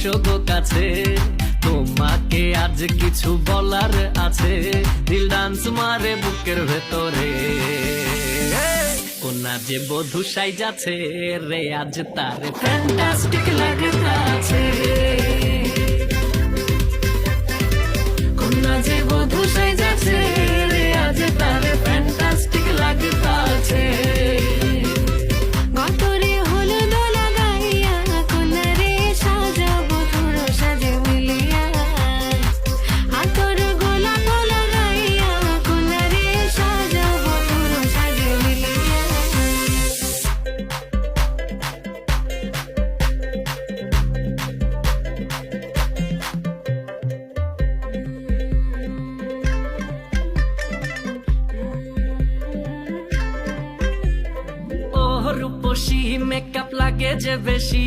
এসো গো কাছে, তোমাকে আজ কিছু বলার আছে। দিল ডান্স মারে বুকের ভেতরে, কোনা যে বধূ সাইজাছে রে আজ তারে ফ্যান্টাস্টিক লাগতাছে। কোনা যে বধূ সাইজাছে রে আজ তারে ফ্যান্টাস্টিক লাগতাছে। গতরে হলুদ লাগাইয়া কোনারে সাজাবো তোর সাজে মিলিয়া, হাতর গোলাপ লাগাইয়া কোনারে সাজাবো তোর সাজে মিলিয়া। রূপসী মেকআপ লাগে যে বেশি,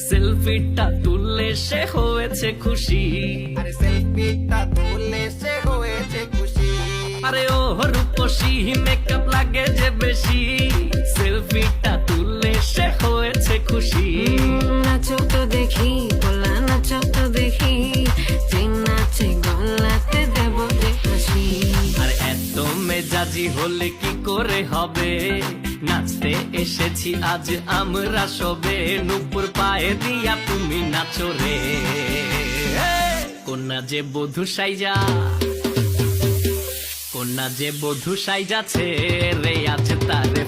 সেলফিটা তুললে সে হয়েছে খুশি। আরে সেলফিটা তুললে সে হয়েছে খুশি। আরে ও রূপসী মেকআপ লাগে যে বেশি, সেলফিটা তুললে সে হয়েছে খুশি। নাচো তো দেখি গোলা, নাচো তো দেখি, যে নাচে গলাতে দেব যে হাসি। আর এত মেজাজি হলে কি করে হবে, নাচতে এসেছি আজ আমরা সবে, নুপুর পায়ে দিয়া তুমি নাচো রে। কোনা যে বধূ সাইজা, কোনা যে বধূ সাইজাছে রে আজ তারে